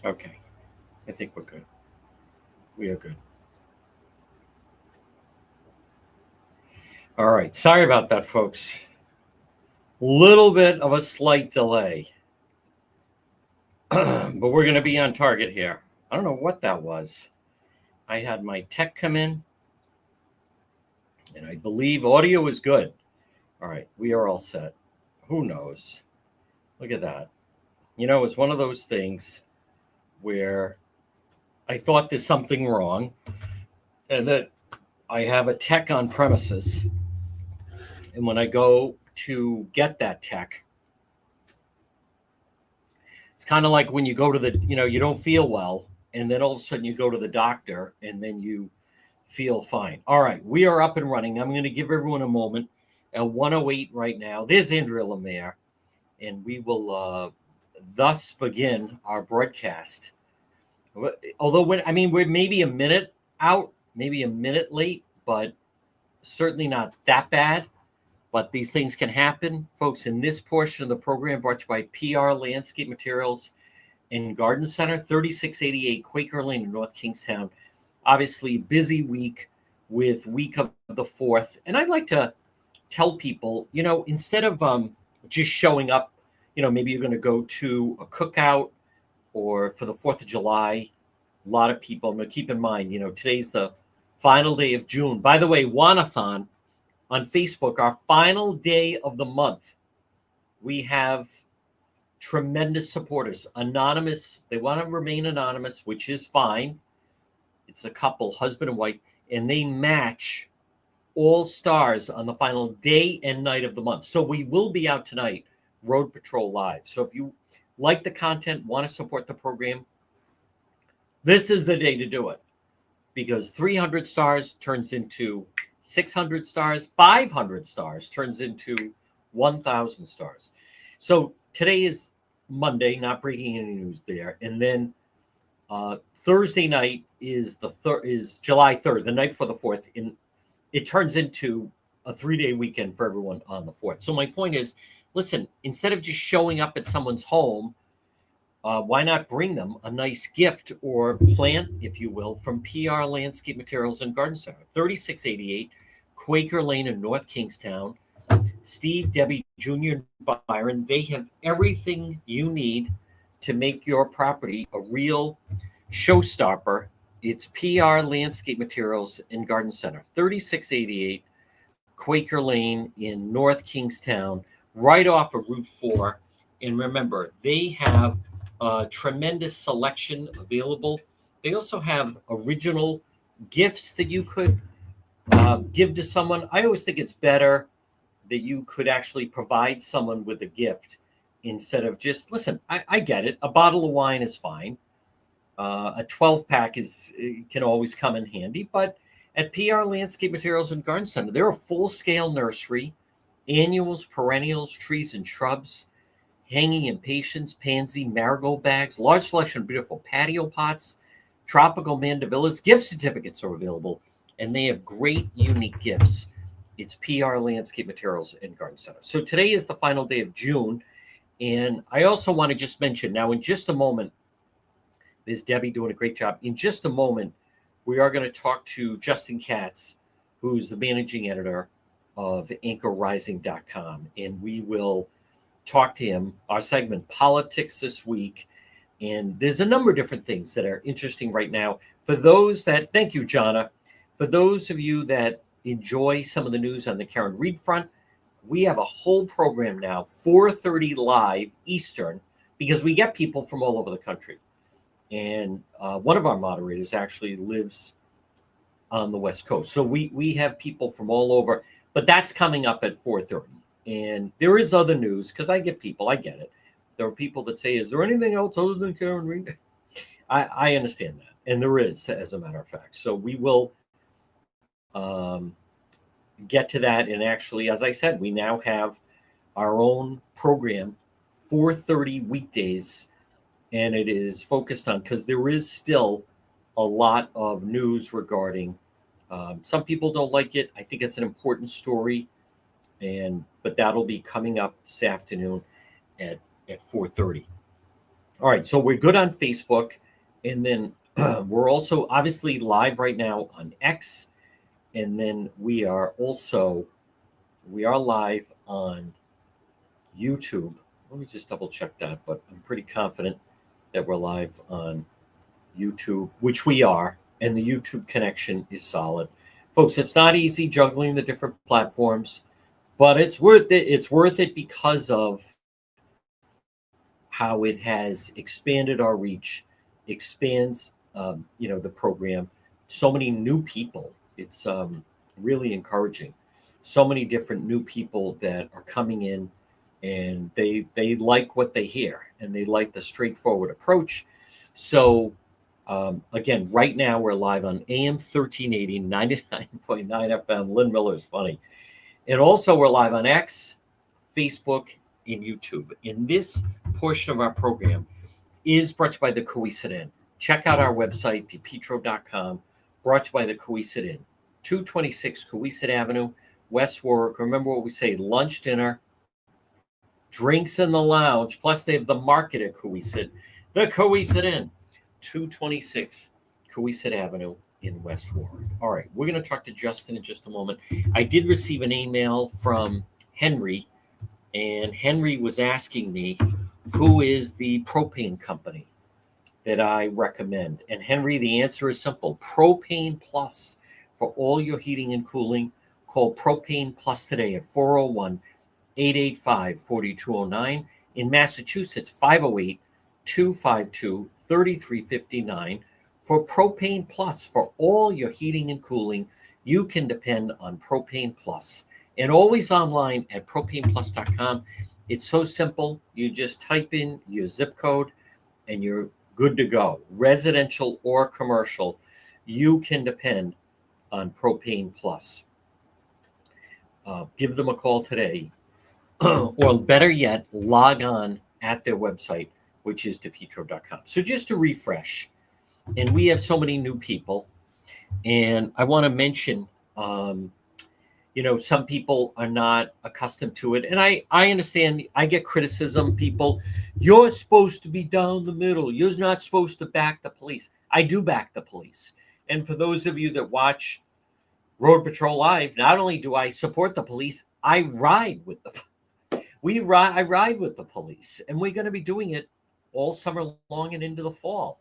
Okay. I think we're good. We are good. All right. Sorry about that, folks. Little bit of a slight delay, but we're going to be on target here. I don't know what that was. I had my tech come in, and I believe audio is good. All right. We are all set. Who knows? Look at that. It's one of those things where I thought there's something wrong and that I have a tech on premises. And when I go to get that tech, it's kind of like when you go to you don't feel well, and then all of a sudden you go to the doctor and then you feel fine. All right, we are up and running. I'm going to give everyone a moment. At 108 right now, there's Andrea Lemaire, and we will thus begin our broadcast. Although, we're maybe a minute out, maybe a minute late, but certainly not that bad. But these things can happen, folks. In this portion of the program, brought to you by PR Landscape Materials and Garden Center, 3688 Quaker Lane in North Kingstown. Obviously, busy week with week of the 4th. And I'd like to tell people, instead of just showing up, maybe you're going to go to a cookout or for the 4th of July. A lot of people, I'm going to keep in mind, today's the final day of June. By the way, Wanathon on Facebook, our final day of the month. We have tremendous supporters. Anonymous, they want to remain anonymous, which is fine. It's a couple, husband and wife, and they match all stars on the final day and night of the month. So we will be out tonight, Road Patrol Live. So if you like the content, want to support the program, this is the day to do it, because 300 stars turns into 600 stars, 500 stars turns into 1,000 stars. So today is Monday, not breaking any news there. And then Thursday night is is July 3rd, the night for the 4th. And it turns into a 3-day weekend for everyone on the 4th. So my point is, listen, instead of just showing up at someone's home, why not bring them a nice gift or plant, if you will, from PR Landscape Materials and Garden Center, 3688 Quaker Lane in North Kingstown. Steve, Debbie Jr., and Byron, they have everything you need to make your property a real showstopper. It's PR Landscape Materials and Garden Center, 3688 Quaker Lane in North Kingstown, right off of Route 4. And remember, they have a tremendous selection available. They also have original gifts that you could give to someone. I always think it's better that you could actually provide someone with a gift instead of just, listen, I get it. A bottle of wine is fine. A 12-pack can always come in handy. But at PR Landscape Materials and Garden Center, they're a full-scale nursery, annuals, perennials, trees and shrubs, hanging impatiens, pansy, marigold bags, large selection of beautiful patio pots, tropical mandavillas. Gift certificates are available, and they have great, unique gifts. It's PR Landscape Materials and Garden Center. So today is the final day of June, and I also want to just mention, now in just a moment, there's Debbie doing a great job. In just a moment, we are going to talk to Justin Katz, who's the managing editor of anchorrising.com, and we will talk to him, our segment, Politics This Week. And there's a number of different things that are interesting right now. For those that, thank you, Jonna. For those of you that enjoy some of the news on the Karen Reed front, we have a whole program now, 4:30 live Eastern, because we get people from all over the country. And one of our moderators actually lives on the West Coast. So we have people from all over, but that's coming up at 4:30. And there is other news, because I get people, I get it. There are people that say, is there anything else other than Karen Reed? I understand that. And there is, as a matter of fact. So we will get to that. And actually, as I said, we now have our own program, 4:30 weekdays. And it is focused on, because there is still a lot of news regarding, some people don't like it. I think it's an important story. But that'll be coming up this afternoon at 4:30. All right, so we're good on Facebook, and then we're also obviously live right now on X, and then we are live on YouTube. Let me just double check that, but I'm pretty confident that we're live on YouTube, which we are, and the YouTube connection is solid. Folks, it's not easy juggling the different platforms, but it's worth it. It's worth it because of how it has expanded our reach, expands, the program. So many new people. It's really encouraging. So many different new people that are coming in, and they like what they hear, and they like the straightforward approach. So again, right now we're live on AM 1380, 99.9 FM. Lynn Miller is funny. And also we're live on X, Facebook, and YouTube. And this portion of our program is brought to you by the Coesit Inn. Check out our website, depetro.com, brought to you by the Coesit Inn. 226 Coesit Avenue, West Warwick. Remember what we say, lunch, dinner, drinks in the lounge, plus they have the market at Coesit, the Coesit Inn. 226 Coesit Avenue in West Warwick. All right, we're going to talk to Justin in just a moment. I did receive an email from Henry, and Henry was asking me who is the propane company that I recommend. And Henry, the answer is simple: Propane Plus. For all your heating and cooling, call Propane Plus today at 401-885-4209. In Massachusetts, 508-252-3359. For Propane Plus, for all your heating and cooling, you can depend on Propane Plus. And always online at propaneplus.com. It's so simple. You just type in your zip code and you're good to go. Residential or commercial, you can depend on Propane Plus. Give them a call today. Or better yet, log on at their website, which is depetro.com. So just to refresh, and we have so many new people, and I want to mention, some people are not accustomed to it. And I understand, I get criticism, people, you're supposed to be down the middle. You're not supposed to back the police. I do back the police. And for those of you that watch Road Patrol Live, not only do I support the police, I ride with them. I ride with the police, and we're going to be doing it all summer long and into the fall.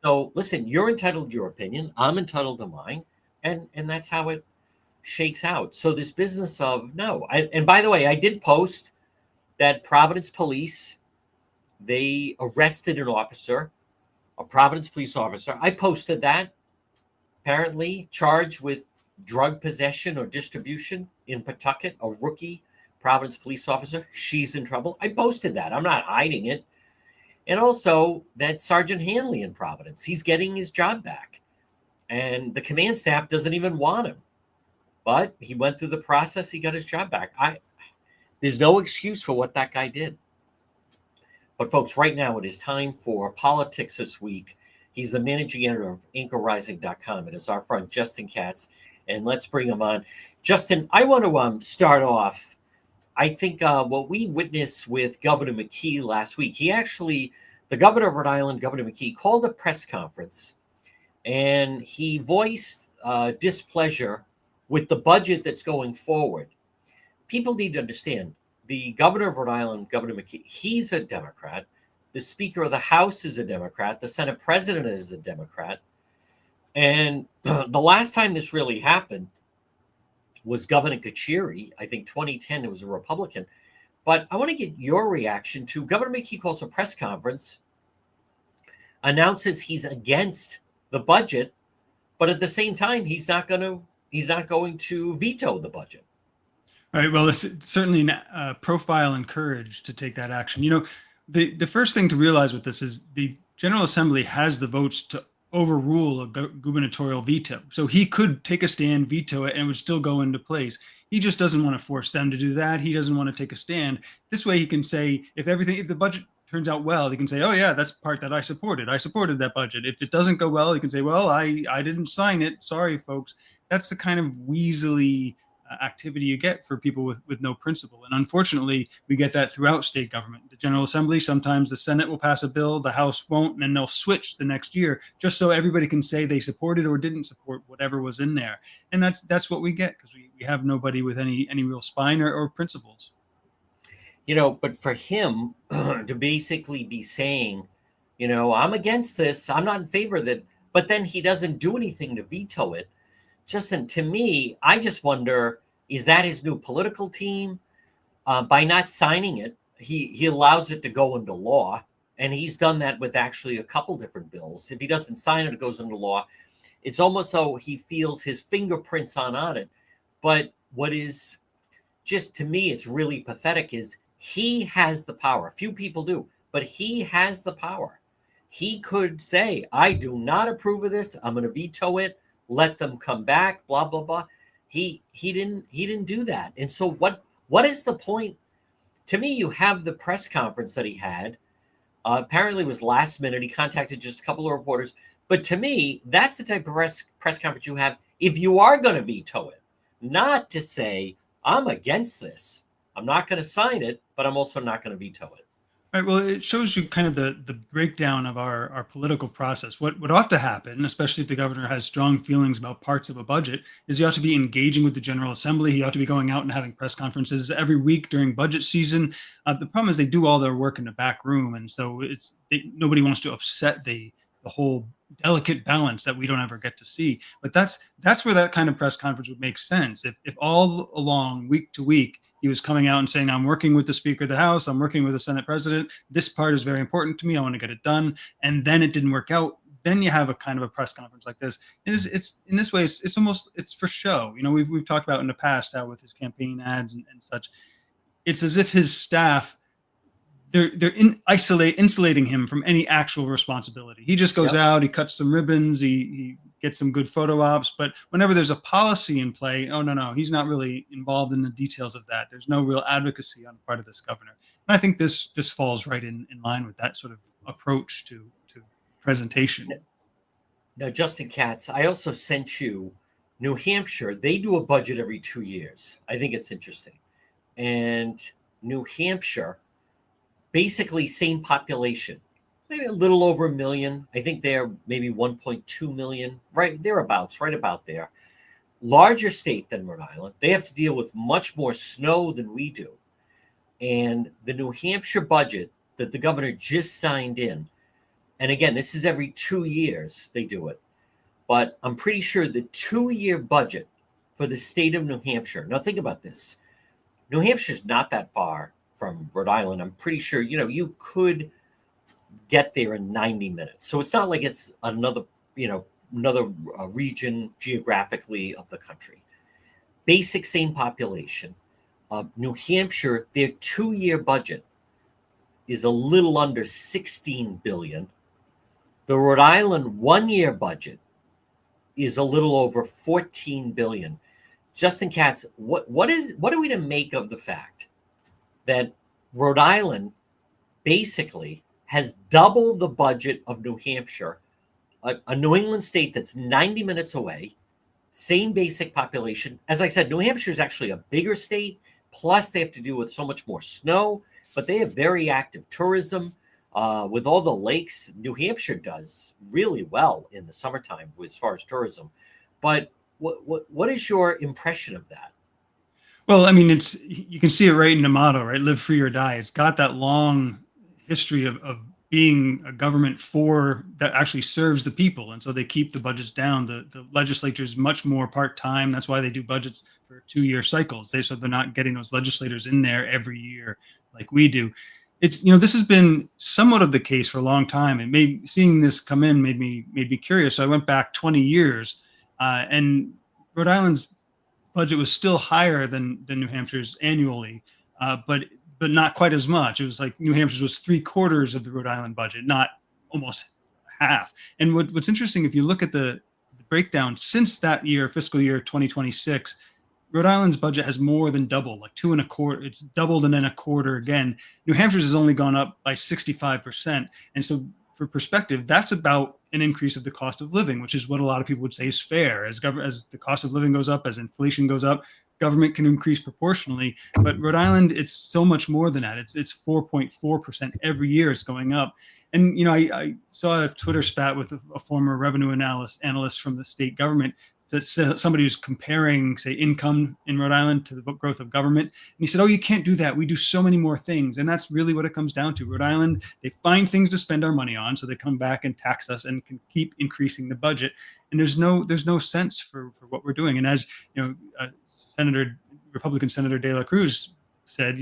So listen, you're entitled to your opinion. I'm entitled to mine. And that's how it shakes out. So this business of and by the way, I did post that Providence Police, they arrested an officer, a Providence police officer. I posted that, apparently charged with drug possession or distribution in Pawtucket, a rookie Providence police officer. She's in trouble. I posted that. I'm not hiding it. And also that Sergeant Hanley in Providence, he's getting his job back. And the command staff doesn't even want him. But he went through the process. He got his job back. There's no excuse for what that guy did. But folks, right now it is time for politics this week. He's the managing editor of anchorrising.com. It is our friend Justin Katz. And let's bring him on. Justin, I want to start off. I think what we witnessed with Governor McKee last week, the governor of Rhode Island, Governor McKee, called a press conference, and he voiced displeasure with the budget that's going forward. People need to understand, the governor of Rhode Island, Governor McKee, he's a Democrat. The Speaker of the House is a Democrat. The Senate President is a Democrat. And the last time this really happened was Governor Kachiri. I think 2010, it was a Republican. But I want to get your reaction to Governor McKee calls a press conference, announces he's against the budget, but at the same time, he's not going to veto the budget. Right. Well, it's certainly profile and courage to take that action. The first thing to realize with this is the General Assembly has the votes to overrule a gubernatorial veto. So he could take a stand, veto it, and it would still go into place. He just doesn't want to force them to do that. He doesn't want to take a stand. This way he can say, if the budget turns out well, he can say, oh yeah, that's the part that I supported. I supported that budget. If it doesn't go well, he can say, well, I didn't sign it. Sorry, folks. That's the kind of weaselly activity you get for people with no principle. And unfortunately, we get that throughout state government. The General Assembly, sometimes the Senate will pass a bill, the House won't, and then they'll switch the next year just so everybody can say they supported or didn't support whatever was in there. And that's what we get, because we have nobody with any real spine or principles. But for him to basically be saying, I'm against this, I'm not in favor of it, but then he doesn't do anything to veto it. Justin, to me, I just wonder, is that his new political team? By not signing it, he allows it to go into law. And he's done that with actually a couple different bills. If he doesn't sign it, it goes into law. It's almost though he feels his fingerprints on it. But what is just, to me, it's really pathetic is he has the power. Few people do, but he has the power. He could say, I do not approve of this. I'm going to veto it. Let them come back, blah, blah, blah. He didn't do that. And so what is the point? To me, you have the press conference that he had. Apparently it was last minute. He contacted just a couple of reporters. But to me, that's the type of press conference you have if you are going to veto it. Not to say, I'm against this. I'm not going to sign it, but I'm also not going to veto it. Right. Well, it shows you kind of the breakdown of our political process. What ought to happen, especially if the governor has strong feelings about parts of a budget, is he ought to be engaging with the General Assembly. He ought to be going out and having press conferences every week during budget season. The problem is they do all their work in the back room, and so nobody wants to upset the whole delicate balance that we don't ever get to see. But that's where that kind of press conference would make sense. If all along, week to week, he was coming out and saying, I'm working with the Speaker of the House, I'm working with the Senate President, this part is very important to me, I want to get it done, and then it didn't work out, then you have a kind of a press conference like this. It's in this way, it's for show. We've talked about in the past how with his campaign ads and such, it's as if his staff, they're insulating him from any actual responsibility. He just goes out, he cuts some ribbons, he gets some good photo ops, but whenever there's a policy in play, no, he's not really involved in the details of that. There's no real advocacy on the part of this governor. And I think this falls right in line with that sort of approach to presentation. Now, Justin Katz, I also sent you New Hampshire. They do a budget every 2 years. I think it's interesting. And New Hampshire, basically same population, maybe a little over 1 million. I think they're maybe 1.2 million, right thereabouts, right about there. Larger state than Rhode Island. They have to deal with much more snow than we do. And the New Hampshire budget that the governor just signed in, and again, this is every 2 years they do it, but I'm pretty sure the 2-year budget for the state of New Hampshire, now think about this, New Hampshire's not that far from Rhode Island. I'm pretty sure, you could get there in 90 minutes. So it's not like it's another region geographically of the country. Basic same population. New Hampshire, their 2-year budget is a little under 16 billion. The Rhode Island 1-year budget is a little over 14 billion. Justin Katz, what are we to make of the fact that Rhode Island basically has doubled the budget of New Hampshire, a New England state that's 90 minutes away, same basic population. As I said, New Hampshire is actually a bigger state, plus they have to deal with so much more snow, but they have very active tourism. With all the lakes, New Hampshire does really well in the summertime as far as tourism. But what is your impression of that? Well, I mean, you can see it right in the motto, right? Live free or die. It's got that long history of being a government that actually serves the people. And so they keep the budgets down. The legislature is much more part-time. That's why they do budgets for 2-year cycles. So they're not getting those legislators in there every year like we do. It's, this has been somewhat of the case for a long time. And seeing this come in made me curious. So I went back 20 years and Rhode Island's budget was still higher than New Hampshire's annually, but not quite as much. It was like New Hampshire's was 3/4 of the Rhode Island budget, not almost half. And what's interesting, if you look at the breakdown since that year, fiscal year 2026, Rhode Island's budget has more than doubled, like 2 1/4. It's doubled and then 1/4 again. New Hampshire's has only gone up by 65%. And so for perspective, that's about an increase of the cost of living, which is what a lot of people would say is fair. As the cost of living goes up, as inflation goes up, government can increase proportionally. But Rhode Island, it's so much more than that. It's 4.4% every year. It's going up. And I saw a Twitter spat with a former revenue analyst from the state government, somebody who's comparing, say, income in Rhode Island to the growth of government. And he said, oh, you can't do that. We do so many more things. And that's really what it comes down to. Rhode Island, they find things to spend our money on, so they come back and tax us and can keep increasing the budget. And there's no sense for what we're doing. And as Republican Senator De La Cruz said,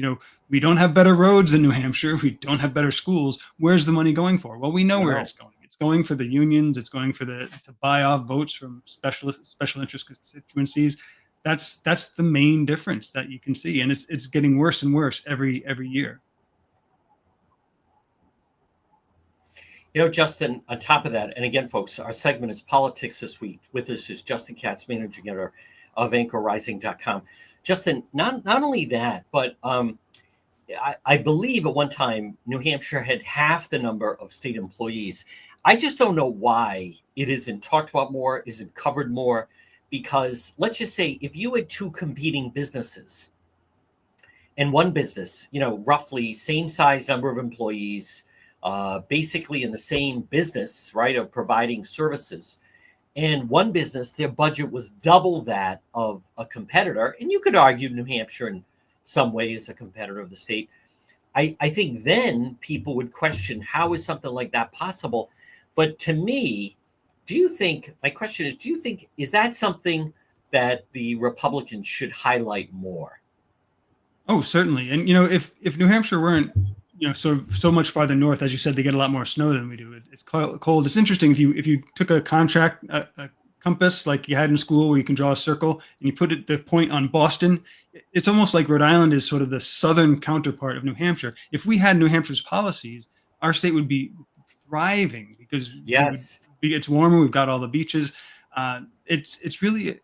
we don't have better roads in New Hampshire. We don't have better schools. Where's the money going for? Well, we know where it's going. It's going for the unions. It's going for to buy off votes from special interest constituencies. That's the main difference that you can see, and it's getting worse and worse every year. Justin, on top of that, and again, folks, our segment is Politics This Week. With us is Justin Katz, managing editor of AnchorRising.com. Justin, not only that, but I believe at one time New Hampshire had half the number of state employees. I just don't know why it isn't talked about more, isn't covered more, because let's just say if you had two competing businesses and one business, roughly same size number of employees, basically in the same business, right, of providing services, and one business, their budget was double that of a competitor, and you could argue New Hampshire in some ways a competitor of the state, I think then people would question, how is something like that possible? But to me, my question is, is that something that the Republicans should highlight more? Oh, certainly. And, if New Hampshire weren't, so much farther north, as you said, they get a lot more snow than we do. It's cold. It's interesting. If you took a compass like you had in school where you can draw a circle and you put the point on Boston, it's almost like Rhode Island is sort of the southern counterpart of New Hampshire. If we had New Hampshire's policies, our state would be thriving because it's warmer. We've got all the beaches. It's really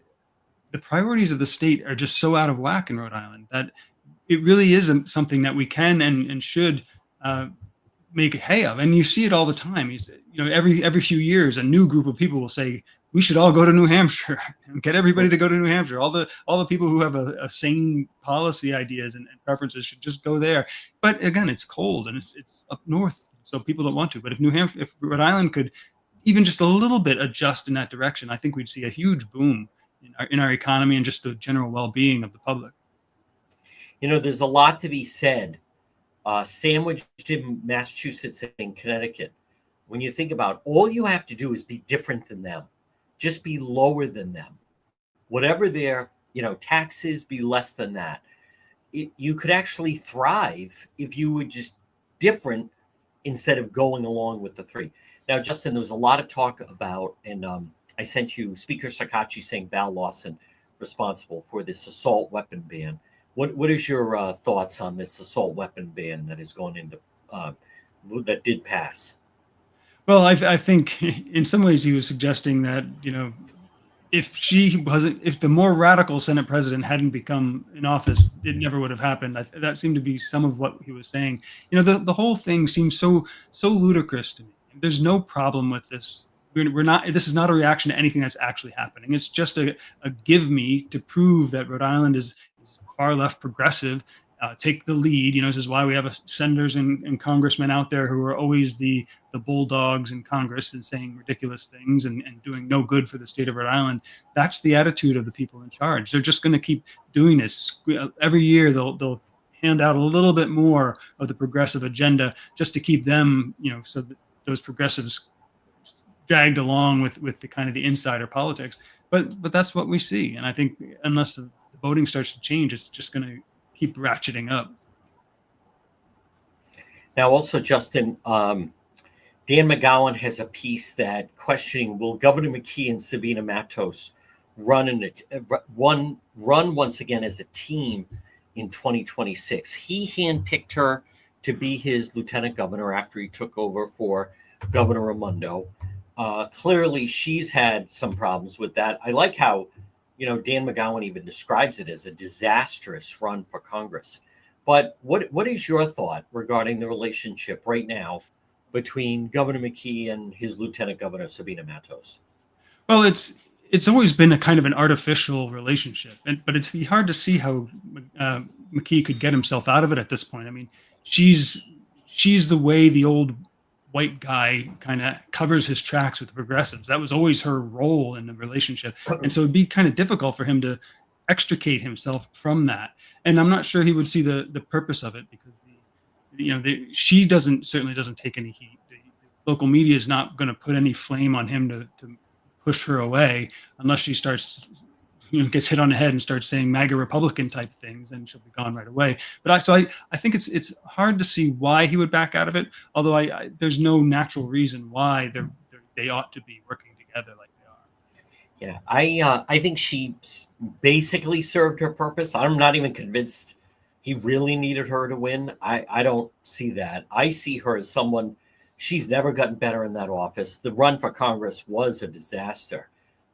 the priorities of the state are just so out of whack in Rhode Island that it really isn't something that we can and should make hay of. And you see it all the time. Every few years, a new group of people will say, we should all go to New Hampshire and get everybody to go to New Hampshire. All the people who have a sane policy ideas and preferences should just go there. But again, it's cold and it's up north, so people don't want to. But if Rhode Island could even just a little bit adjust in that direction, I think we'd see a huge boom in our economy and just the general well-being of the public. There's a lot to be said, sandwiched in Massachusetts and Connecticut. When you think about all you have to do is be different than them, just be lower than them. Whatever their, taxes, be less than that. You could actually thrive if you were just different instead of going along with the three. Now, Justin, there was a lot of talk about, and I sent you Speaker Sarkachi saying Val Lawson responsible for this assault weapon ban. What is your thoughts on this assault weapon ban that is going into that did pass? Well, I think in some ways he was suggesting that if the more radical Senate president hadn't become in office, it never would have happened. That seemed to be some of what he was saying. The whole thing seems so ludicrous to me. There's no problem with this. We're not. This is not a reaction to anything that's actually happening. It's just a give me to prove that Rhode Island is far left progressive, take the lead. This is why we have senators and congressmen out there who are always the bulldogs in Congress and saying ridiculous things and doing no good for the state of Rhode Island. That's the attitude of the people in charge. They're just going to keep doing this. Every year they'll hand out a little bit more of the progressive agenda just to keep them, so that those progressives dragged along with the kind of the insider politics. But that's what we see. And I think unless the voting starts to change, it's just going to keep ratcheting up. Now, also, Justin, Dan McGowan has a piece that questioning, will Governor McKee and Sabina Matos run once again as a team in 2026? He handpicked her to be his lieutenant governor after he took over for Governor Raimondo. Clearly, she's had some problems with that. I like how Dan McGowan even describes it as a disastrous run for Congress. But what is your thought regarding the relationship right now between Governor McKee and his Lieutenant Governor Sabina Matos? Well, it's it's always been a kind of an artificial relationship, but it's be hard to see how McKee could get himself out of it at this point. I mean, she's she's the way the old white guy kind of covers his tracks with the progressives. That was always her role in the relationship, and so it'd be kind of difficult for him to extricate himself from that. And I'm not sure he would see the purpose of it, because she certainly doesn't take any heat. The local media is not going to put any flame on him to push her away, unless she starts, gets hit on the head and starts saying MAGA Republican type things, then she'll be gone right away. But I think it's hard to see why he would back out of it. Although there's no natural reason why they ought to be working together like they are. Yeah, I think she basically served her purpose. I'm not even convinced he really needed her to win. I don't see that. I see her as someone. She's never gotten better in that office. The run for Congress was a disaster.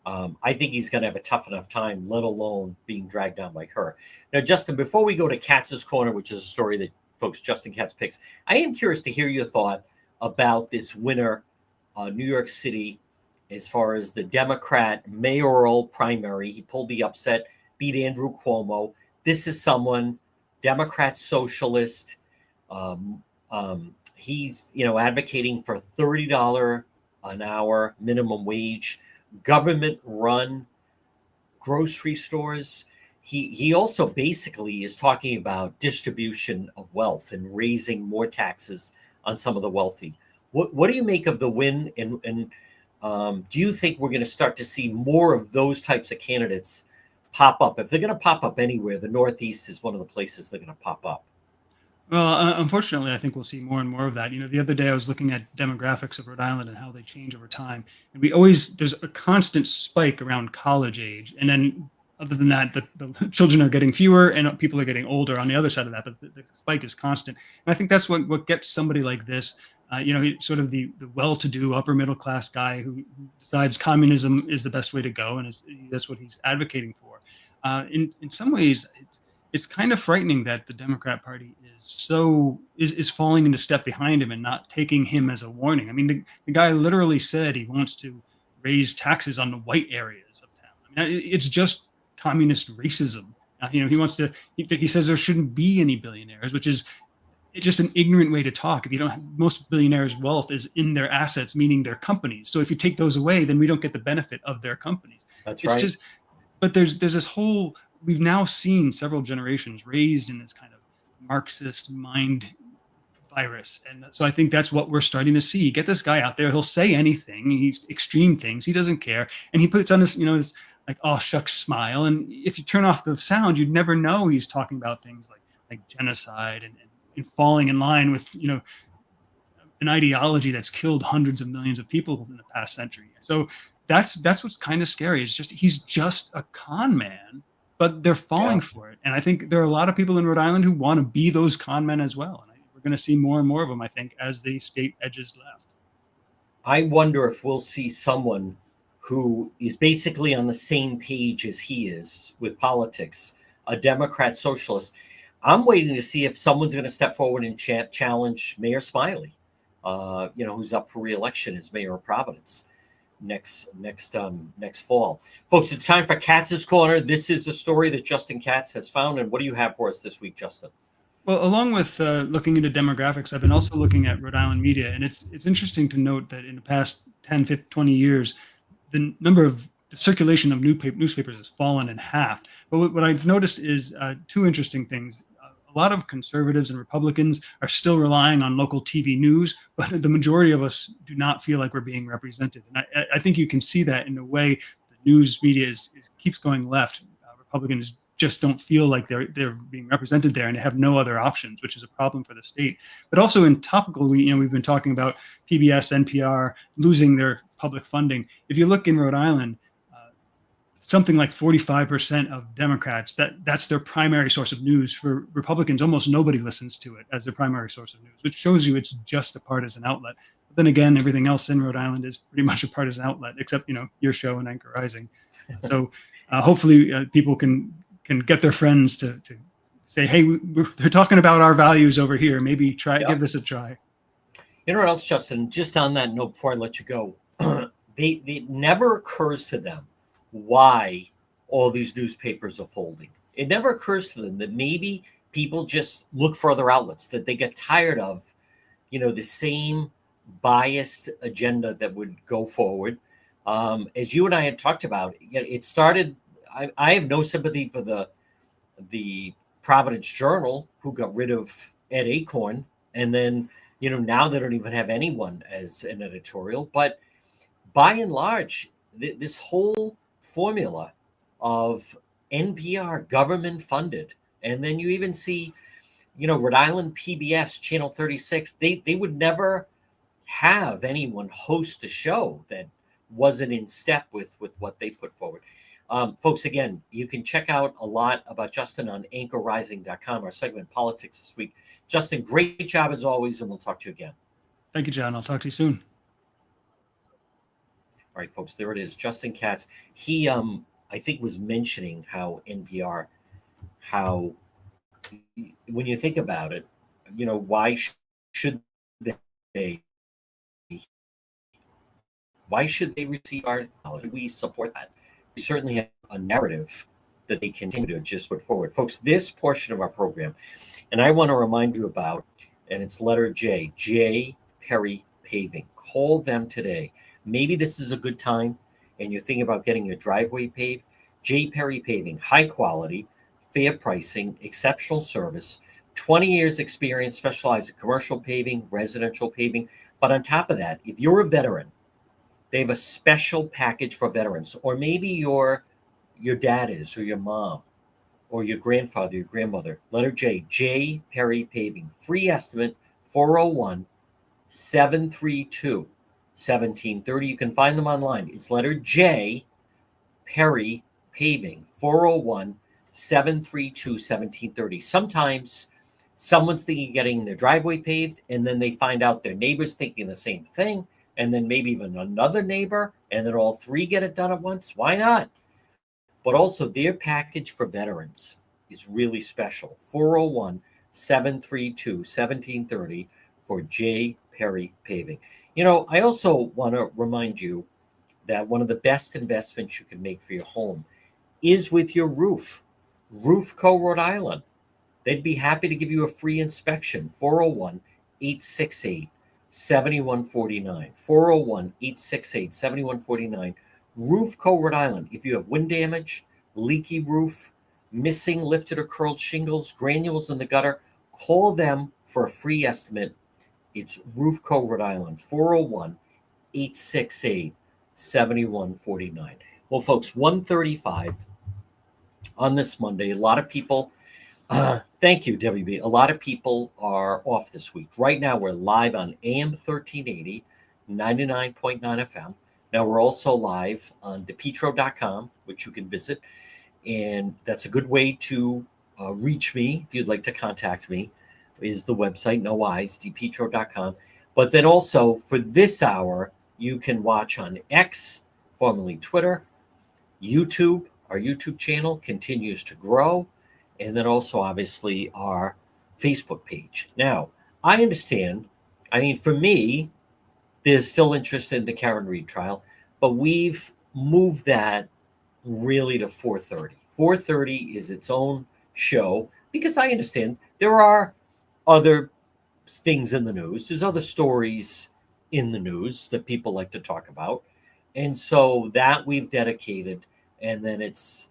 I think he's going to have a tough enough time, let alone being dragged down like her. Now, Justin, before we go to Katz's Corner, which is a story that folks Justin Katz picks, I am curious to hear your thought about this winner, New York City, as far as the Democrat mayoral primary. He pulled the upset, beat Andrew Cuomo. This is someone, Democrat socialist. He's, advocating for $30 an hour minimum wage, government-run grocery stores. He also basically is talking about distribution of wealth and raising more taxes on some of the wealthy. What do you make of the win? And do you think we're going to start to see more of those types of candidates pop up? If they're going to pop up anywhere, the Northeast is one of the places they're going to pop up. Well, unfortunately, I think we'll see more and more of that. The other day I was looking at demographics of Rhode Island and how they change over time. And there's a constant spike around college age. And then other than that, the children are getting fewer and people are getting older on the other side of that. But the spike is constant. And I think that's what gets somebody like this, sort of the well-to-do upper middle class guy who decides communism is the best way to go. And that's what he's advocating for. In some ways, it's kind of frightening that the Democrat Party is falling into step behind him and not taking him as a warning. I mean, the guy literally said he wants to raise taxes on the white areas of town. I mean, it's just communist racism. He says there shouldn't be any billionaires, which is just an ignorant way to talk. If you don't have, most billionaires' wealth is in their assets, meaning their companies. So if you take those away, then we don't get the benefit of their companies. That's right. But there's this whole. We've now seen several generations raised in this kind of Marxist mind virus. And so I think that's what we're starting to see. Get this guy out there. He'll say anything. He's extreme things. He doesn't care. And he puts on this, this like, oh, shucks smile. And if you turn off the sound, you'd never know he's talking about things like genocide and falling in line with, an ideology that's killed hundreds of millions of people in the past century. So that's what's kind of scary. He's just a con man. But they're falling for it. And I think there are a lot of people in Rhode Island who want to be those con men as well. And we're going to see more and more of them, I think, as the state edges left. I wonder if we'll see someone who is basically on the same page as he is with politics, a Democrat socialist. I'm waiting to see if someone's going to step forward and challenge Mayor Smiley, who's up for re-election as mayor of Providence next fall. Folks, it's time for Katz's Corner. This is a story that Justin Katz has found. And what do you have for us this week, Justin? Well, along with looking into demographics, I've been also looking at Rhode Island media. And it's interesting to note that in the past 10, 15, 20 years, the circulation of newspapers has fallen in half. But what I've noticed is two interesting things. A lot of conservatives and Republicans are still relying on local TV news, but the majority of us do not feel like we're being represented. And I think you can see that in the way the news media keeps going left. Republicans just don't feel like they're being represented there, and they have no other options, which is a problem for the state. But also in topical, we've been talking about PBS, NPR losing their public funding. If you look in Rhode Island, something like 45% of Democrats, that's their primary source of news. For Republicans, almost nobody listens to it as their primary source of news, which shows you it's just a partisan outlet. But then again, everything else in Rhode Island is pretty much a partisan outlet, except, your show and Anchor Rising. So hopefully people can get their friends to say, hey, they're talking about our values over here. Maybe give this a try. You know what else, Justin? Just on that note, before I let you go, it never occurs to them why all these newspapers are folding. It never occurs to them that maybe people just look for other outlets, that they get tired of, the same biased agenda that would go forward. As you and I had talked about, it started. I have no sympathy for the Providence Journal, who got rid of Ed Acorn, and then now they don't even have anyone as an editorial. But by and large, this whole formula of NPR government funded, and then you even see, Rhode Island PBS Channel 36, they would never have anyone host a show that wasn't in step with what they put forward. Folks, again, you can check out a lot about Justin on anchorrising.com, our segment Politics this week. Justin, great job as always, and we'll talk to you again. Thank you, John. I'll talk to you soon. All right, folks, there it is. Justin Katz. He, I think, was mentioning how NPR, when you think about it, why should they receive our knowledge? We support that. We certainly have a narrative that they continue to just put forward. Folks, this portion of our program, and I want to remind you about, and it's letter J Perry Paving. Call them today. Maybe this is a good time and you're thinking about getting your driveway paved. J Perry Paving, high quality, fair pricing, exceptional service, 20 years experience, specialized in commercial paving, residential paving. But on top of that, if you're a veteran, they have a special package for veterans, or maybe your dad is, or your mom, or your grandfather, your grandmother. Letter J Perry Paving. Free estimate, 401-732-1730. You can find them online. It's letter J, Perry Paving, 401-732-1730. Sometimes someone's thinking of getting their driveway paved, and then they find out their neighbor's thinking the same thing, and then maybe even another neighbor, and then all three get it done at once. Why not? But also their package for veterans is really special. 401-732-1730 for J. Perry Paving. I also want to remind you that one of the best investments you can make for your home is with your roof. Roofco Rhode Island. They'd be happy to give you a free inspection. 401-868-7149. 401-868-7149. Roofco Rhode Island. If you have wind damage, leaky roof, missing lifted or curled shingles, granules in the gutter, call them for a free estimate. It's Roofco Rhode Island. 401-868-7149. Well, folks, 1:35 on this Monday. A lot of people, thank you, WB. A lot of people are off this week. Right now, we're live on AM 1380, 99.9 FM. Now, we're also live on depetro.com, which you can visit. And that's a good way to reach me if you'd like to contact me, is the website, no eyes, depetro.com. But then also for this hour, you can watch on X, formerly Twitter, YouTube. Our YouTube channel continues to grow. And then also, obviously, our Facebook page. Now, I understand. I mean, for me, there's still interest in the Karen Reed trial, but we've moved that really to 4:30. 4:30 is its own show because I understand there are other things in the news. There's other stories in the news that people like to talk about. And so that we've dedicated, and then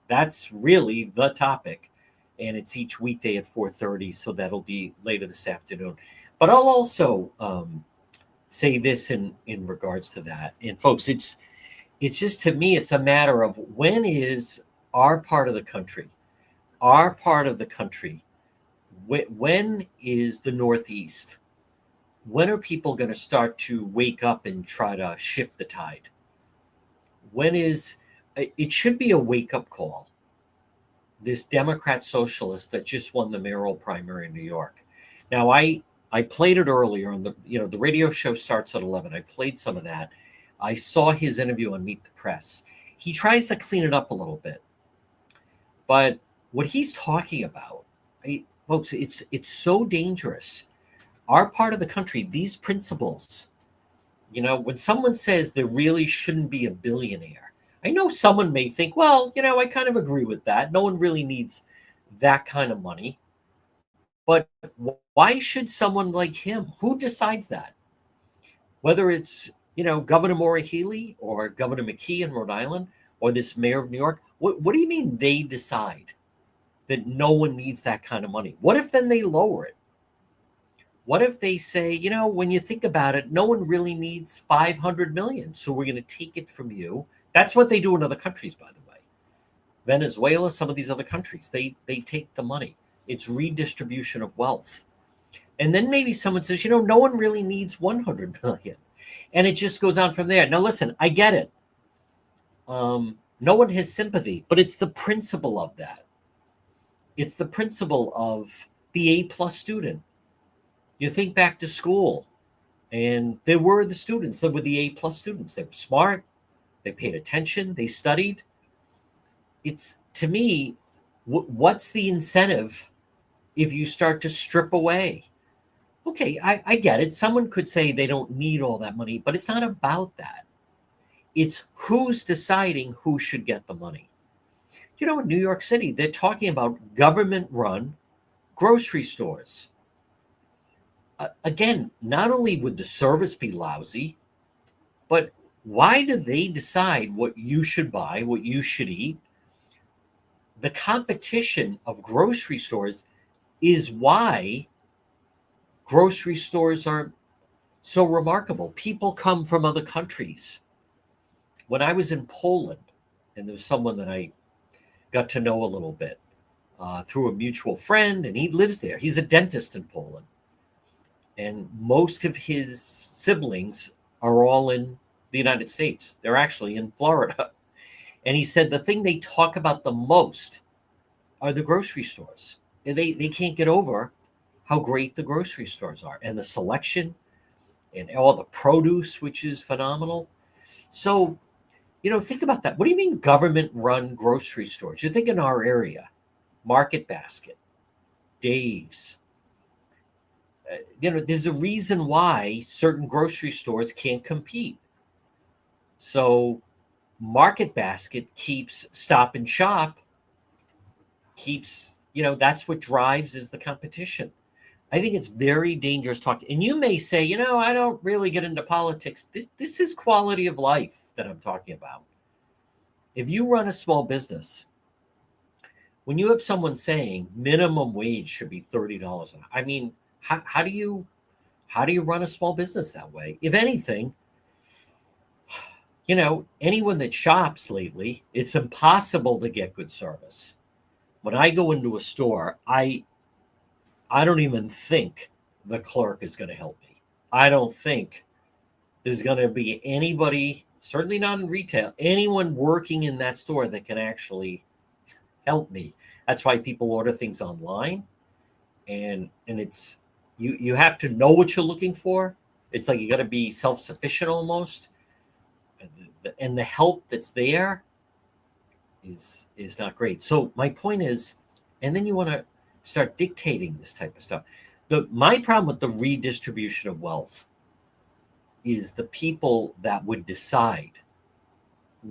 that's really the topic. And it's each weekday at 4:30, so that'll be later this afternoon. But I'll also say this in regards to that. And folks, it's just, to me, it's a matter of when is our part of the country, when is the Northeast, when are people going to start to wake up and try to shift the tide? It should be a wake-up call. This Democrat socialist that just won the mayoral primary in New York. Now, I played it earlier on the radio show starts at 11. I played some of that. I saw his interview on Meet the Press. He tries to clean it up a little bit. But what he's talking about, folks, it's so dangerous. Our part of the country, these principles, when someone says there really shouldn't be a billionaire, I know someone may think, well, I kind of agree with that. No one really needs that kind of money. But why should someone like him, who decides that? Whether it's, Governor Maura Healey or Governor McKee in Rhode Island or this mayor of New York, what do you mean they decide that no one needs that kind of money? What if then they lower it? What if they say, when you think about it, no one really needs 500 million, so we're going to take it from you. That's what they do in other countries, by the way. Venezuela, some of these other countries, they take the money. It's redistribution of wealth. And then maybe someone says, no one really needs 100 million. And it just goes on from there. Now, listen, I get it. No one has sympathy, but it's the principle of that. It's the principle of the A-plus student. You think back to school, and there were the students that were the A-plus students. They were smart. They paid attention. They studied. It's, to me, what's the incentive if you start to strip away? Okay, I get it. Someone could say they don't need all that money, but it's not about that. It's who's deciding who should get the money. In New York City, they're talking about government-run grocery stores. Again, not only would the service be lousy, but why do they decide what you should buy, what you should eat? The competition of grocery stores is why grocery stores are so remarkable. People come from other countries. When I was in Poland, and there was someone that I got to know a little bit through a mutual friend, and he lives there. He's a dentist in Poland. And most of his siblings are all in the United States. They're actually in Florida. And he said the thing they talk about the most are the grocery stores. They can't get over how great the grocery stores are, and the selection and all the produce, which is phenomenal. So, think about that. What do you mean government-run grocery stores? You think in our area, Market Basket, Dave's. There's a reason why certain grocery stores can't compete. So Market Basket keeps Stop and Shop, keeps, that's what drives is the competition. I think it's very dangerous talk. And you may say, I don't really get into politics. This is quality of life that I'm talking about. If you run a small business, when you have someone saying minimum wage should be $30 an hour, I mean, how do you run a small business that way? If anything, anyone that shops lately, it's impossible to get good service. When I go into a store, I don't even think the clerk is going to help me. I don't think there's going to be anybody, certainly not in retail, anyone working in that store that can actually help me. That's why people order things online. And it's, you have to know what you're looking for. It's like you got to be self-sufficient almost. And the help that's there is not great. So my point is, and then you want to start dictating this type of stuff. My problem with the redistribution of wealth is the people that would decide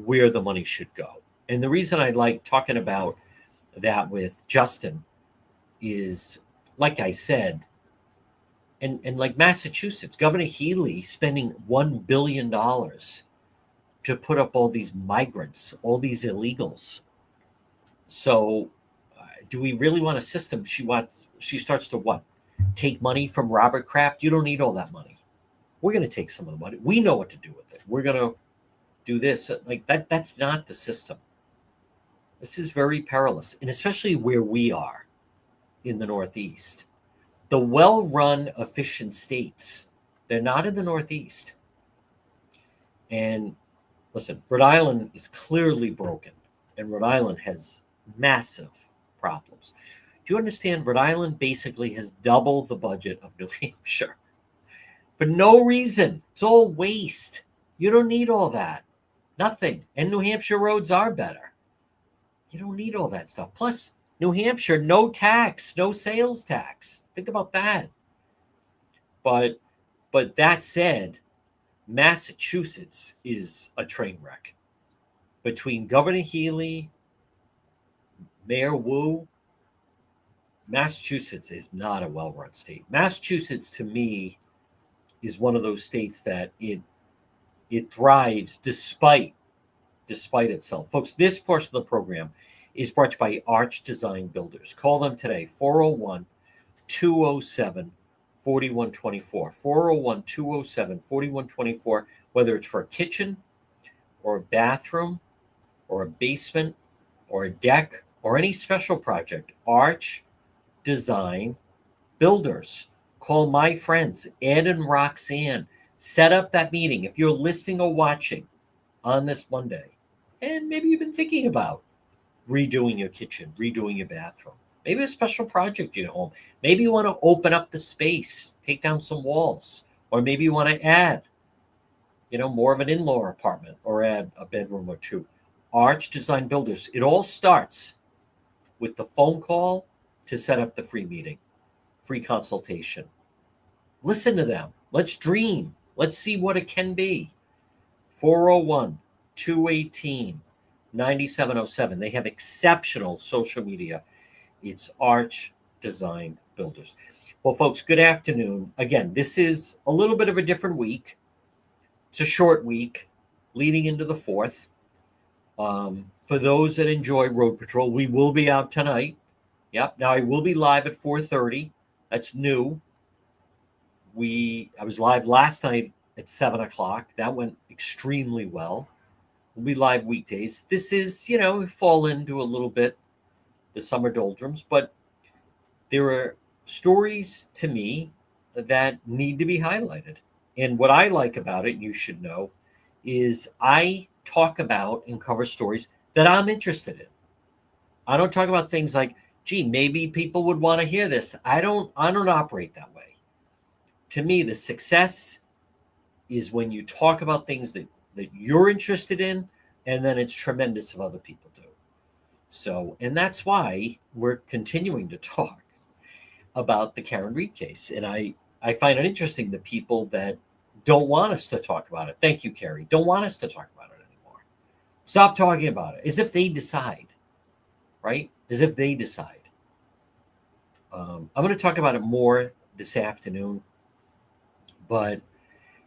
where the money should go. And the reason I like talking about that with Justin is, like I said, and like Massachusetts, Governor Healey spending $1 billion to put up all these migrants, all these illegals. So do we really want a system? She starts to what? Take money from Robert Kraft? You don't need all that money. We're going to take some of the money. We know what to do with it. We're going to do this. Like that's not the system. This is very perilous, and especially where we are in the Northeast. The well-run, efficient states, they're not in the Northeast. And listen, Rhode Island is clearly broken, and Rhode Island has massive problems. Do you understand? Rhode Island basically has doubled the budget of New Hampshire for no reason. It's all waste. You don't need all that. Nothing. And New Hampshire roads are better. You don't need all that stuff. Plus, New Hampshire, no tax, no sales tax. Think about that. But that said, Massachusetts is a train wreck. between Governor Healy, Mayor Wu, Massachusetts is not a well-run state. Massachusetts, to me, is one of those states that it thrives despite itself. Folks, this portion of the program is brought to you by Arch Design Builders. Call them today, 401 207 4124. 401 207 4124, whether it's for a kitchen or a bathroom or a basement or a deck or any special project. Arch Design Builders. Call my friends, Ed and Roxanne. Set up that meeting. If you're listening or watching on this Monday, and maybe you've been thinking about redoing your kitchen, redoing your bathroom, maybe a special project in your home. Maybe you want to open up the space, take down some walls, or maybe you want to add, more of an in-law apartment or add a bedroom or two. Arch Design Builders. It all starts with the phone call to set up the free meeting, free consultation. Listen to them. Let's dream. Let's see what it can be. 401 218 9707. They have exceptional social media. It's Arch Design Builders. Well, folks, good afternoon. Again, this is a little bit of a different week. It's a short week leading into the 4th. For those that enjoy Road Patrol, we will be out tonight. Yep. Now, I will be live at 4:30. That's new. I was live last night at 7 o'clock. That went extremely well. We'll be live weekdays. This is, fall into a little bit the summer doldrums, but there are stories to me that need to be highlighted. And what I like about it, you should know, is I talk about and cover stories that I'm interested in. I don't talk about things like, gee, maybe people would want to hear this. I don't operate that way. To me, the success is when you talk about things that you're interested in, and then it's tremendous if other people do. So, and that's why we're continuing to talk about the Karen Read case. And I find it interesting the people that don't want us to talk about it. Thank you, Carrie. Don't want us to talk about it anymore. Stop talking about it, as if they decide, right? As if they decide. I'm going to talk about it more this afternoon. But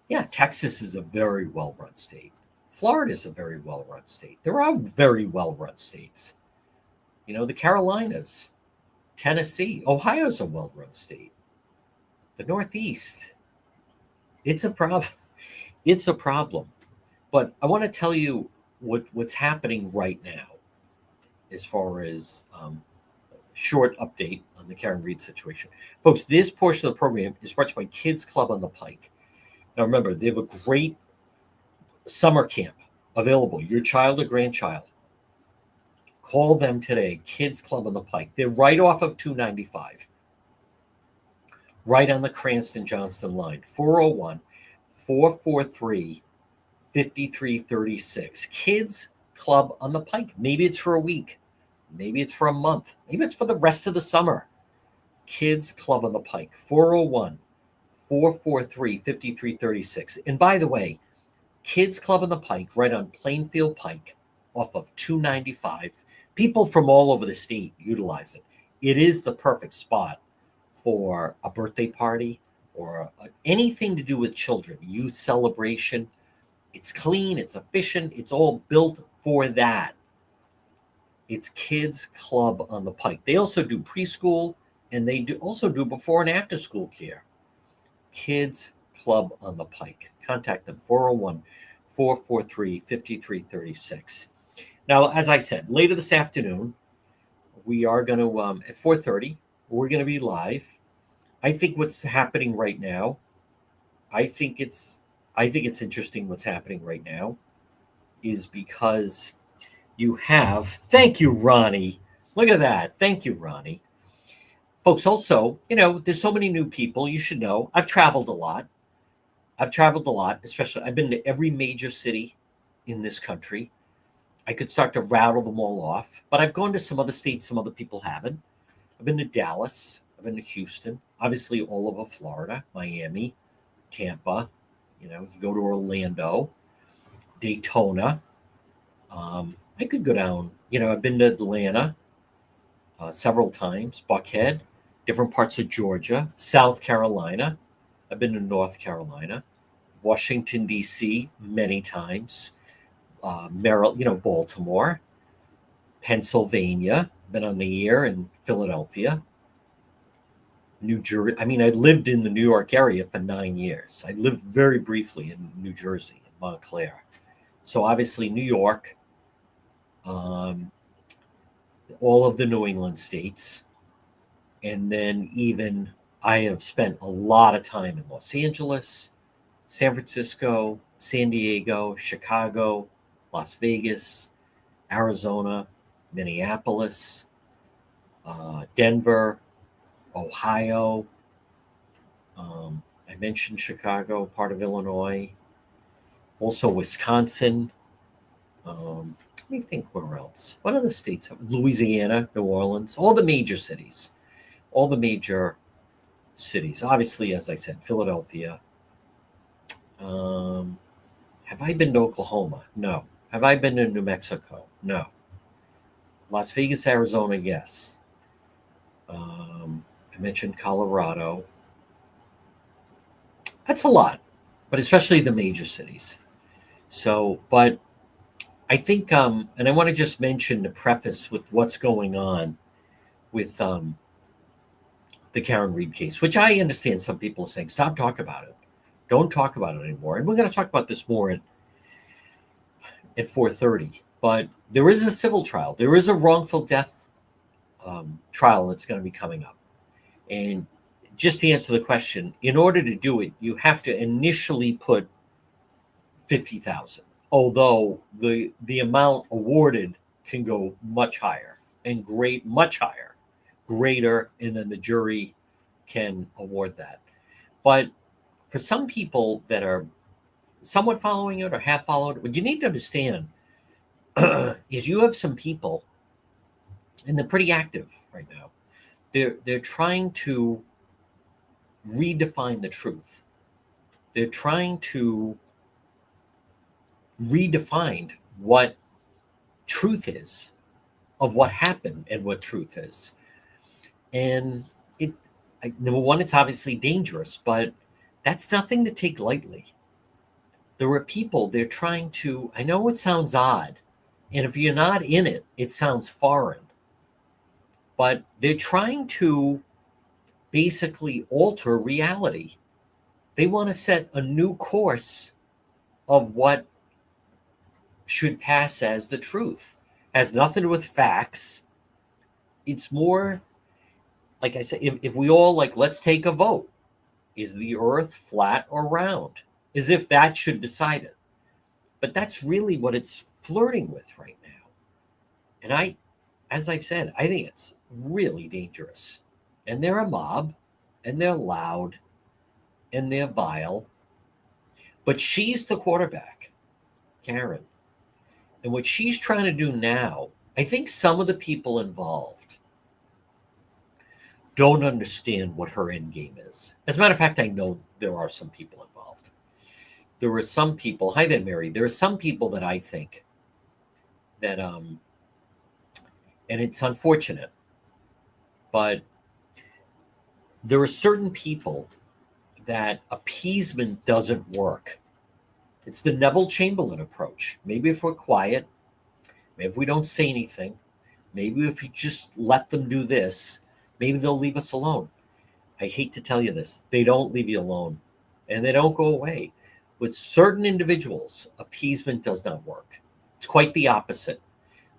yeah, Texas is a very well-run state. Florida is a very well-run state. There are very well-run states. The Carolinas, Tennessee, Ohio's a well-run state. The Northeast, it's a problem. It's a problem. But I want to tell you what's happening right now as far as short update on the Karen Read situation. Folks, this portion of the program is brought to you by Kids Club on the Pike. Now, remember, they have a great summer camp available. Your child or grandchild. Call them today, Kids Club on the Pike. They're right off of 295, right on the Cranston-Johnston line, 401-443-5336. Kids Club on the Pike. Maybe it's for a week. Maybe it's for a month. Maybe it's for the rest of the summer. Kids Club on the Pike, 401-443-5336. And by the way, Kids Club on the Pike, right on Plainfield Pike, off of 295. People from all over the state utilize it. It is the perfect spot for a birthday party or anything to do with children, youth celebration. It's clean, it's efficient, it's all built for that. It's Kids Club on the Pike. They also do preschool, and they also do before and after school care. Kids Club on the Pike. Contact them, 401-443-5336. Now, as I said, later this afternoon, we are going to, at 4:30, we're going to be live. I think what's happening right now, I think it's interesting what's happening right now is because you have, thank you, Ronnie. Look at that. Thank you, Ronnie. Folks, also, there's so many new people. You should know, I've traveled a lot. Especially I've been to every major city in this country. I could start to rattle them all off, but I've gone to some other states some other people haven't. I've been to Dallas. I've been to Houston, obviously all over Florida, Miami, Tampa. You go to Orlando, Daytona, I could go down. I've been to Atlanta several times, Buckhead, different parts of Georgia, South Carolina. I've been to North Carolina, Washington, D.C. many times, Maryland, Baltimore, Pennsylvania, been on the air in Philadelphia, New Jersey. I mean, I lived in the New York area for 9 years. I lived very briefly in New Jersey, in Montclair. So obviously, New York, um, all of the New England states, and then even I have spent a lot of time in Los Angeles, San Francisco, San Diego, Chicago, Las Vegas, Arizona, Minneapolis, Denver, Ohio. I mentioned Chicago, part of Illinois, also Wisconsin. Let me think where else. What other states? Louisiana, New Orleans, all the major cities. All the major cities. Obviously, as I said, Philadelphia. Have I been to Oklahoma? No. Have I been to New Mexico? No. Las Vegas, Arizona, yes. I mentioned Colorado. That's a lot, but especially the major cities. So, but I think, and I want to just mention the preface with what's going on with the Karen Reed case, which I understand some people are saying, stop talking about it. Don't talk about it anymore. And we're going to talk about this more at 4:30. But there is a civil trial. There is a wrongful death trial that's going to be coming up. And just to answer the question, in order to do it, you have to initially put 50,000. Although the amount awarded can go much higher and much higher, greater, and then the jury can award that. But for some people that are somewhat following it or have followed it, what you need to understand is you have some people, and they're pretty active right now. They're trying to redefine the truth. They're trying to redefine what truth is, of what happened and what truth is. And number one, it's obviously dangerous, but that's nothing to take lightly. There are people, they're trying to, I know it sounds odd, and if you're not in it, it sounds foreign, but they're trying to basically alter reality. They want to set a new course of what should pass as the truth. Has nothing to do with facts. It's more, like I said, if we all let's take a vote. Is the earth flat or round? As if that should decide it. But that's really what it's flirting with right now. And as I've said, I think it's really dangerous. And they're a mob, and they're loud, and they're vile. But she's the quarterback, Karen. And what she's trying to do now, I think some of the people involved don't understand what her end game is. As a matter of fact, I know there are some people involved. There are some people, hi there, Mary. There are some people that I think that, and it's unfortunate, but there are certain people that appeasement doesn't work. It's the Neville Chamberlain approach. Maybe if we're quiet, maybe if we don't say anything, maybe if you just let them do this, maybe they'll leave us alone. I hate to tell you this. They don't leave you alone, and they don't go away. With certain individuals, appeasement does not work. It's quite the opposite.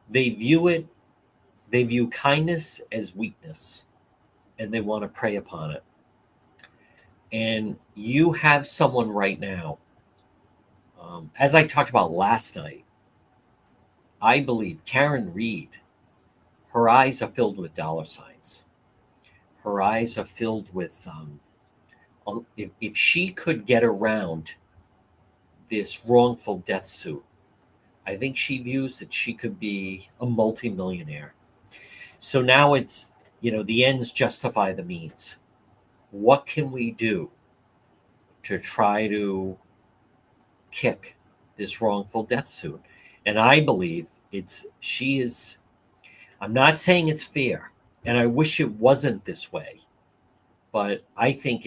They view kindness as weakness, and they want to prey upon it. And you have someone right now, as I talked about last night, I believe Karen Reed, her eyes are filled with dollar signs. Her eyes are filled with, if she could get around this wrongful death suit, I think she views that she could be a multimillionaire. So now it's, the ends justify the means. What can we do to try to kick this wrongful death suit? And I believe I'm not saying it's fair, and I wish it wasn't this way, but I think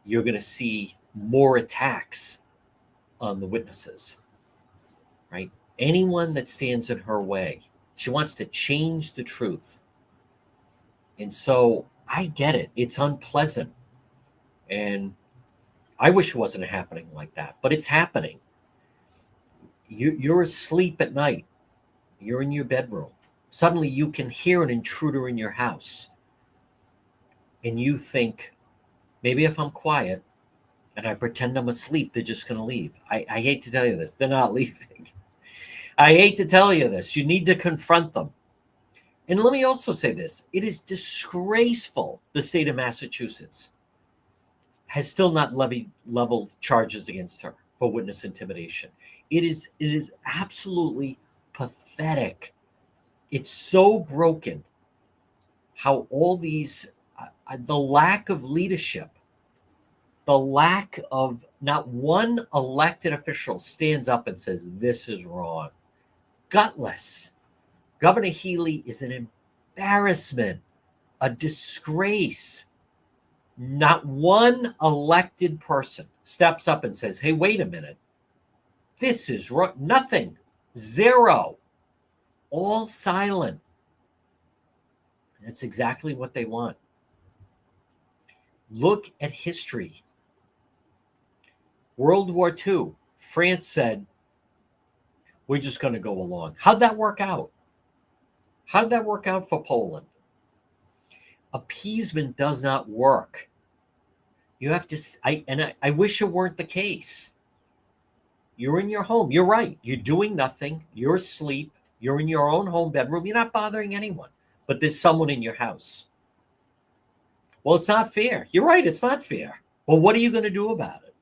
you're going to see more attacks on the witnesses, right? Anyone that stands in her way, she wants to change the truth. And so I get it. It's unpleasant. And I wish it wasn't happening like that, but it's happening. You're asleep at night. You're in your bedroom. Suddenly you can hear an intruder in your house. And you think, maybe if I'm quiet and I pretend I'm asleep, they're just going to leave. I hate to tell you this. They're not leaving. I hate to tell you this. You need to confront them. And let me also say this. It is disgraceful the state of Massachusetts has still not leveled charges against her for witness intimidation. It is absolutely pathetic. It's so broken how all these, the lack of leadership, the lack of not one elected official stands up and says, this is wrong. Gutless. Governor Healy is an embarrassment, a disgrace. Not one elected person steps up and says, hey, wait a minute. This is wrong. Nothing. Zero. All silent. That's exactly what they want. Look at history. World War II, France said, we're just going to go along. How'd that work out? How did that work out for Poland? Appeasement does not work. You have to, I wish it weren't the case. You're in your home. You're right. You're doing nothing. You're asleep. You're in your own home bedroom. You're not bothering anyone, but there's someone in your house. Well, it's not fair. You're right. It's not fair. Well, what are you going to do about it?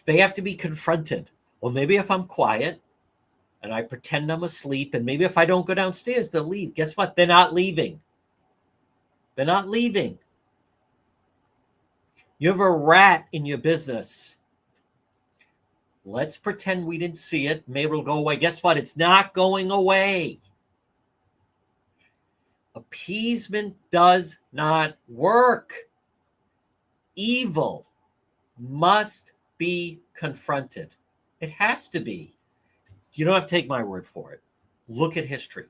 They have to be confronted. Well, maybe if I'm quiet and I pretend I'm asleep, and maybe if I don't go downstairs, they'll leave. Guess what? They're not leaving. They're not leaving. You have a rat in your business. Let's pretend we didn't see it. Maybe it'll go away. Guess what? It's not going away. Appeasement does not work. Evil must be confronted. It has to be. You don't have to take my word for it. Look at history.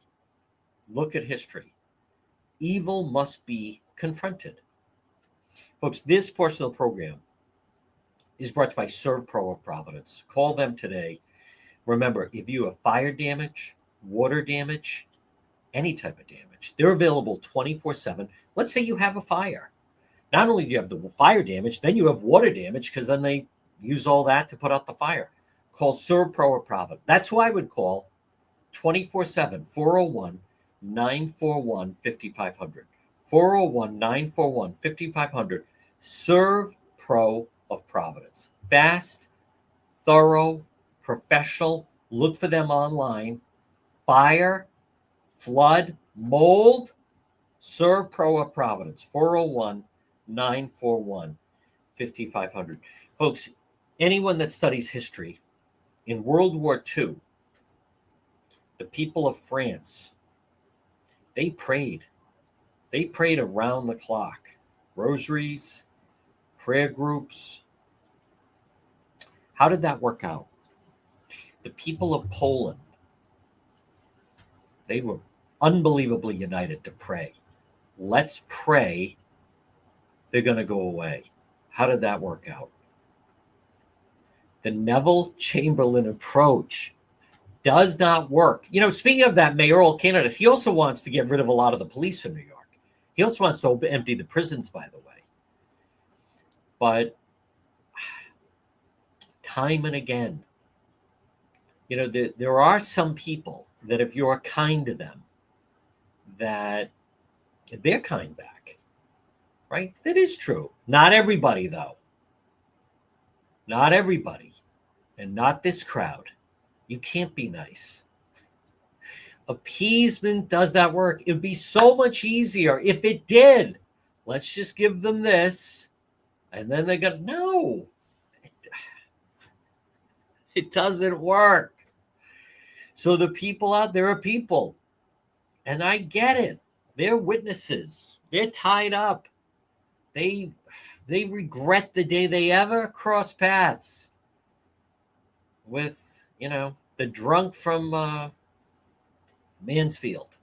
Look at history. Evil must be confronted. Folks, this portion of the program is brought to you by ServPro of Providence. Call them today. Remember, if you have fire damage, water damage, any type of damage, they're available 24/7. Let's say you have a fire. Not only do you have the fire damage, then you have water damage because then they use all that to put out the fire. Call ServPro of Providence. That's who I would call 24/7, 401-941-5500. 401-941-5500. ServPro of Providence. Fast, thorough, professional. Look for them online. Fire, flood, mold. ServPro of Providence. 401-941-5500. Folks, anyone that studies history, in World War II, the people of France, they prayed. They prayed around the clock. Rosaries, prayer groups. How did that work out? The people of Poland, they were unbelievably united to pray. Let's pray they're going to go away. How did that work out? The Neville Chamberlain approach does not work. You know, speaking of that mayoral candidate, he also wants to get rid of a lot of the police in New York. He also wants to empty the prisons, by the way. But time and again, you know, there are some people that if you're kind to them, that they're kind back, right? That is true. Not everybody, though. Not everybody. And not this crowd. You can't be nice. Appeasement does not work. It would be so much easier if it did. Let's just give them this. And then they go, no. It doesn't work. So the people out there are people. And I get it. They're witnesses. They're tied up. They regret the day they ever crossed paths with, the drunk from Mansfield.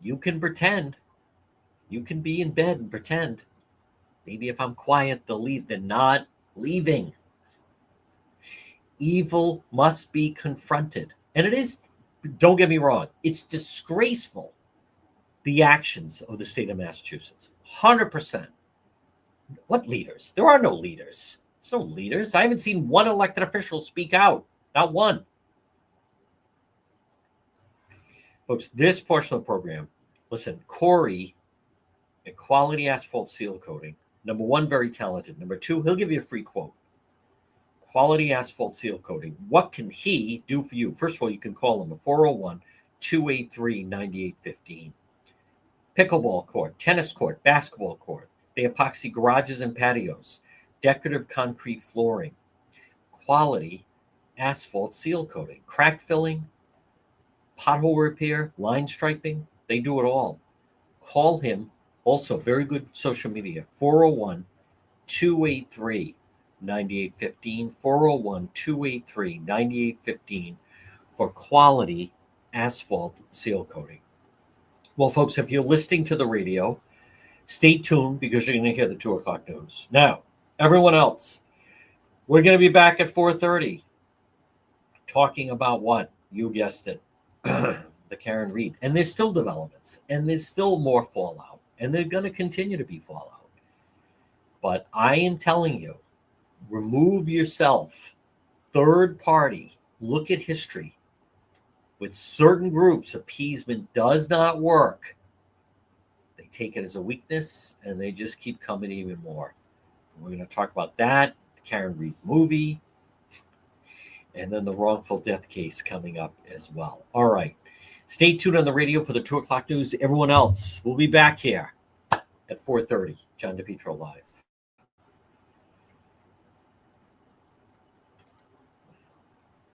You can pretend. You can be in bed and pretend. Maybe if I'm quiet, they'll leave. They're not leaving. Evil must be confronted. And it is, don't get me wrong, it's disgraceful, the actions of the state of Massachusetts. 100%. What leaders? There are no leaders. There's no leaders. I haven't seen one elected official speak out. Not one. Folks, this portion of the program, listen, Corey at Quality Asphalt Seal Coating, number one, very talented. Number two, he'll give you a free quote. Quality Asphalt Seal Coating. What can he do for you? First of all, you can call him at 401-283-9815. Pickleball court, tennis court, basketball court. They epoxy garages and patios, decorative concrete flooring, Quality Asphalt Seal Coating, crack filling, pothole repair, line striping. They do it all. Call him. Also, very good social media, 401-283-9815, 401-283-9815 for Quality Asphalt Seal Coating. Well, folks, if you're listening to the radio, stay tuned because you're going to hear the 2 o'clock news. Now, everyone else, we're going to be back at 4:30 talking about what? You guessed it, the Karen Reed. And there's still developments, and there's still more fallout, and they're going to continue to be fallout. But I am telling you, remove yourself, third party, look at history. With certain groups, appeasement does not work. They take it as a weakness, and they just keep coming even more. We're going to talk about that, the Karen Reed movie, and then the wrongful death case coming up as well. All right. Stay tuned on the radio for the 2 o'clock news. Everyone else, we'll be back here at 4:30. John DePietro Live.